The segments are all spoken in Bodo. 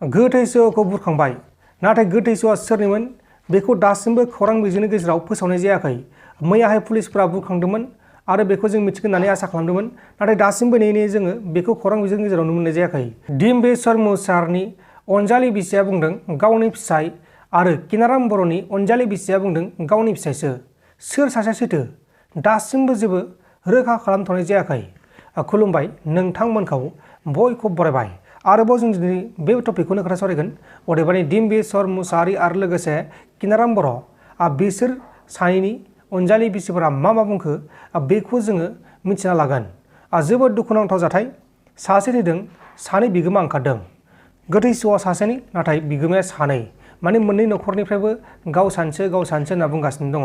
गोथैसोखौ बुरखांबाय नाथाय गोथैसोआ सोरनिमोन बेखौ दासिमबो खौरां बिजोंनि गेजेराव फोसावनाय जायाखै। मैयाहाय पुलिसफोरा बुरखांदोंमोन आरो बेखौ जों मिथिगोन होननानै आसा खालामदोंमोन, नाथाय दासिमबो नेयै जोङो बेखौ खौरां बिजोंनि गेजेराव नुनो मोननाय जायाखै। डिम्बेश्वर मुसाहारिनि अनजालि बिसिया बुंदों गावनि फिसाय आरो किनाराम बर'नि अनजालि बिसिया बुंदों गावनि फिसायसो। सोर सासेया सैथो दासिमबो जेबो रोखा खालामथ'नाय जायाखै। खुलुमबाय नोंथांमोनखौ बयखौबो बरायबाय। आरोबाव जों दिनै बे टपिकखौनो खोथा सावरायगोन, अदेबानि डिम्बेश्वर मुसाहारि आरो लोगोसे किनाराम बर' बिसोर सानैनि अनजालि बिसिफोरा मा बुंखो बेखौ जोङो मिथिना लागोन। जोबोद दुखुनांथाव जाथाय, सासे थैदों सानै बिगोमा ओंखारदों। गोथैसोआ सासेनि नाथाय बिगोमाया सानै, माने मोननै न'खरनिफ्रायबो गाव सानसो होनना बुंगासिनो दङ।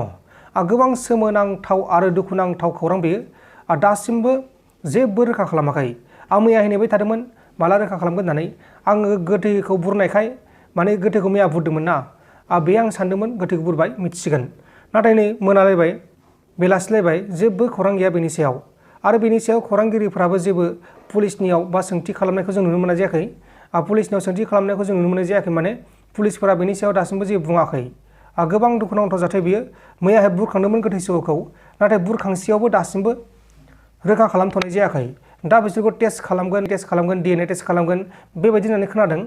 गोबां सोमोनांथाव आरो दुखुनांथाव खौरां बेयो दासिमबो जेबो रोखा खालामाखै। आं मैयाहाय नेबाय थादोंमोन माला रोखा खालामगोन होननानै। आङो गोथैखौ बुरनायखाय माने गोथैखौ मैया बुरदोंमोन ना, बे आं सानदोंमोन गोथैखौ बुरबाय मिथिसिगोन, नाथाय नै मोनालायबाय बेलासिलायबाय जेबो खौरां गैया बेनि सायाव। आरो बेनि सायाव खौरांगिरिफ्राबो जेबो पुलिसनियाव बा सोंथि खालामनायखौ जों नुनो मोननाय जायाखै। पुलिसनियाव सोंथि खालामनायखौ जों नुनो मोननाय जायाखै, माने पुलिसफोरा बेनि सायाव दासिमबो जेबो बुङाखै। गोबां दुखुनांथाव जाथाय बियो। मैयाहाय बुरखांदोंमोन गोथैसोखौ, नाथाय बुरखांसेयावबो दासिमबो रोखा खालामथ'नाय जायाखै। दा बिसोरखौ टेस्ट खालामगोन DNA टेस्ट खालामगोन बेबायदि होननानै खोनादों।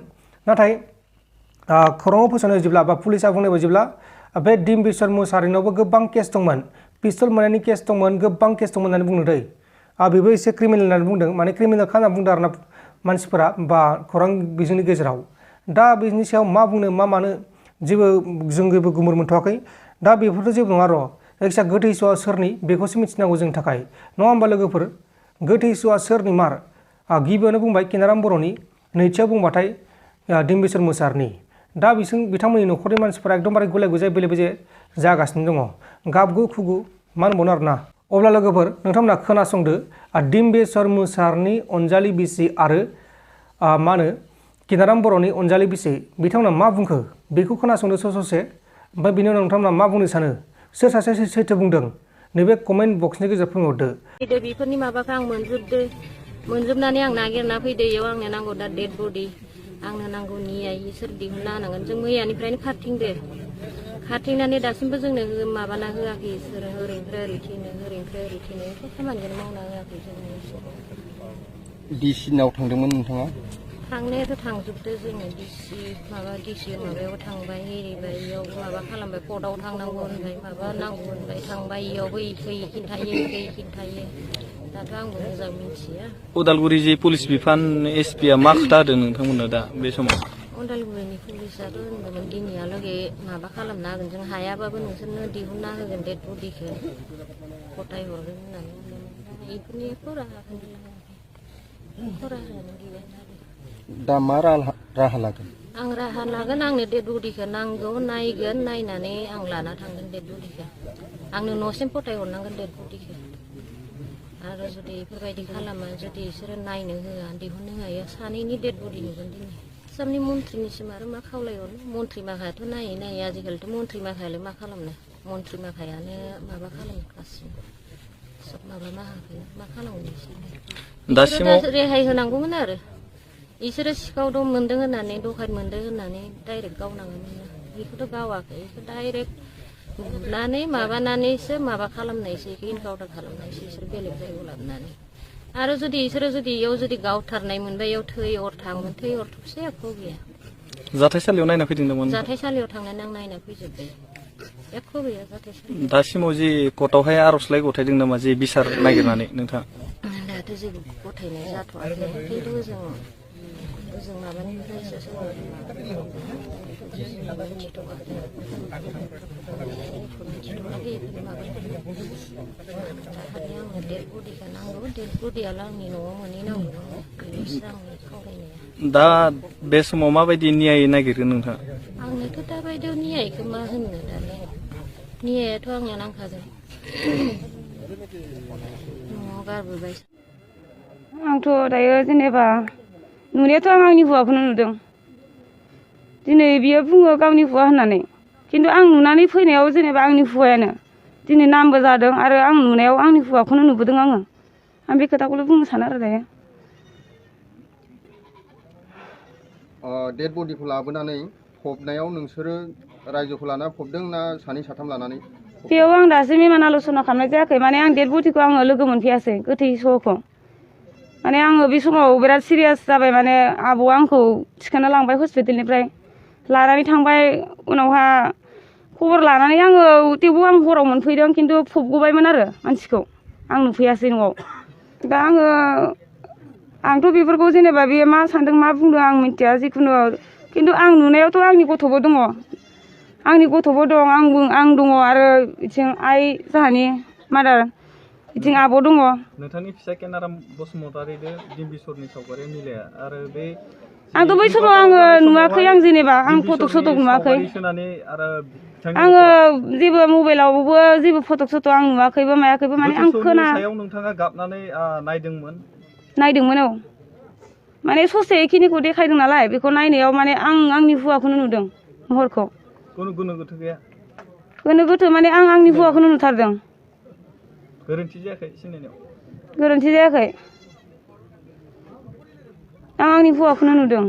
नाथाय खौराङाव फोसावनाय बायदिब्ला बा पुलिसा बुंनाय बायदिब्ला बे डिम्बेश्वर मुसाहारिनावबो गोबां केस दंमोन, पिस्तल मोननायनि केस दंमोन, गोबां केस दंमोन होननानै बुंदों दै। बेबो एसे क्रिमिनेल होननानै बुंदों, माने क्रिमिनेल होनना बुंदों आरोना मानसिफोरा बा खौरां बिजोंनि गेजेराव। दा बेनि सायाव मा बुंनो मा मानो जेबो गुमुर मोनथ'वाखै। दा बेफोरथ' जेबो नङा र', जायखिजाया गोथैसोआ सोरनि बेखौसो मिथिनांगौ जोंनि थाखाय, नङा होमबा लोगोफोर? गोथैसोआ सोरनि मार? गिबियावनो बुंबाय किनाराम बर'नि, नैथियाव बुंबाथाय डिम्बेश्वर मुसाहारिनि। दा बिथांमोननि न'खरनि मानसिफोरा एकदमबारे गुलाय गुजाय बेले बेजे जागासिनो दङ, गाबगु खुगु मा होनबावनो आरोना। अब्ला लोगोफोर नोंथांमोना खोनासंदो, डिम्बेश्वर मुसाहारिनि अनजालि बिसि आरो किनाराम बर'नि अनजालि बिसि बिथांमोना मा बुंखो बेखौ खोनासंदो ससे। ओमफ्राय बिनि उनाव नोंथांमोना मा बुंनो सानो, सोर सासे सैथो बुंदों नैबे कमेन्ट बक्सनि गेजेराव फोरमायहरदो। बेफोरनि माबाखौ आं मोनजोबनानै आं नागिरना फैदो। इयाव आंनो नांगौ दा डेड बडि, आंनो नांगौ नियाय इसोर दिहुनना होनांगोन। जों मैयानिफ्रायनो खारथिंनानै दासिमबो जोंनो माबाना होआखै इसोर। ओरैनिफ्राय ओरै थैनो खामानिखौनो मावना होआखै जोंनो इसोर। डिसिनाव थांदोंमोन नोंथाङा? थांनायाथ' थांजोबदो जोङो, डिसि माबायाव थांबाय एरिबाय, इयाव माबा खालामबाय, कर्टआव थांनांगौ होनबाय, माबा नांगौ होनबाय थांबाय, इयावबो इखै खिन्थायो। दाथ' आंबो मोजां मिथिया। उदालगुरि जे पुलिस बिफान एसपिआ मा खोथा होदों नोंथांमोननो दा बे समाव? उदालगुरिनि पुलिसाथ' होनदोंमोन दिनैहालागै माबा खालामना होगोन, जों हायाबाबो नोंसोरनो दिहुनना होगोन डेड बडिखौ गथायहरगोन होननानै बुंदोंमोन। बेफोरनि खरायानो गैया। दा मा राहा लागोन? आं राहा लागोन, आंनो डेड बडिखौ नांगौ, नायगोन, नायनानै आं लाना थांगोन डेड बडिखौ। आंनो न'सिम फथायहरनांगोन डेड बडिखौ। आरो जुदि बेफोरबायदि खालामा, जुदि बिसोरो नायनो होआ, दिहुननो हाया, सानैनि डेड बडि नुगोन दिनै। आसामनि मन्थ्रिनिसिम आरो मा खावलायहरनो, मन्थ्रि माखायाथ' नायै आजिखालिथ' मन्थ्रि माखायालाय मा खालामनो, मन्थ्रि माखायानो माबा खालामगासिनो सब माबा माखाखौनो मा खालामनो। दासिमाव रेहाय होनांगौमोन आरो इसोरो सिखाव मोनदों होननानै, दखान मोनदों होननानै डाइरेक्ट गावनाङोमोन ना। बेखौथ' गावाखै, बेखौ डाइरेक्ट बुनानै माबानानैसो माबा खालामनायसो, बेखौ इनकाउन्टार खालामनायसो इसोर बेलेग जायगायाव लाबोनानै। आरो जुदि इसोरो इयाव गावथारनाय मोनबा इयाव थै अर थांगोन, थै अर थबसे एख' गैया। जाथायसालियाव नायना फैदों नामा? जाथायसालियाव थांनानै आं नायना फैजोब्बाय, एख' गैया जाथायसालियाव। दासिमाव जे कर्टआवहाय आर'जलाइ गथायदों नामा, जे बिसार नागिरनानै नोंथाङा? दाथ' जेबो गथायनाय जाथ'वाखै, खिन्थु जों माबानिफ्रायसो आंनो डेड बडिखौ नांगौ, डेड बडियाल' आंनि न'आव मोनहैनांगौ, बेनोसो आंनि खावलायनाया। दा बे समाव माबायदि न्याय नागिरगोन नोंथाङा? आंनोथ' दा बायदियाव न्यायखौ मा होननो, दालाय न्यायाथ' आंनो नांखागोन। न'आव गारबोबाय। आंथ' दायो जेनेबा नुनायाथ' आं आंनि हौवाखौनो नुदों। दिनै बियो बुङो गावनि हौवा होननानै, खिन्थु आं नुनानै फैनायाव जेनेबा आंनि हौवायानो दिनै नामबो जादों, आरो आं नुनायाव आंनि हौवाखौनो नुबोदों आङो। आं बे खोथाखौल' बुंनो सानो आरो दायो। डेड बडिखौ लाबोनानै फबनायाव नोंसोरो रायजोखौ लाना फबदों ना सानै साथाम लानानै? बेयाव आं दासिम इमान आल'सना खालामनाय जायाखै माने आं डेड बडिखौ आङो लोगो मोनफैयासै गोथै सहखौ माने आङो बे समाव बिराद सिरियास जाबाय माने आबौआ आंखौ थिखांना लांबाय हस्पिटालनिफ्राय लानानै थांबाय उनावहा खबर लानानै आङो थेवबो आं हराव मोनफैदों खिन्थु फबगबायमोन आरो मानसिखौ आं नुफैयासै न'आव दा आंथ' बेफोरखौ जेनेबा बे मा सानदों मा बुंदों आं मिथिया जिखुनु खिन्थु आं नुनायावथ' आंनि गथ'बो दङ आं दङ आरो बिथिं आइ जाहानि मादार बिथिं आब' दङ। नोंथांनि फिसा केनाराम बसुमतारिजों डिम्बिसरनि सावगारिया मिलाया आरो बे आंथ' बै समाव आङो नुवाखै आं जेनेबा आं फटक सटक नुवाखै आङो जेबो मबाइलावबो जेबो फटक सटक आं नुवाखैबो मायाखैबो माने आं सायाव नोंथाङा गाबनानै नायदोंमोन औ माने ससे खिनिखौ देखायदों नालाय बेखौ नायनायाव माने आं आंनि हुवाखौनो नुदों महरखौ गोनो गोथो गैया गोनो गोथो माने आं आंनि हुवाखौनो नुथारदों गोरोन्थि जायाखै सिनायनायाव गोरोन्थि जायाखै आं आंनि हुवाखौनो नुदों।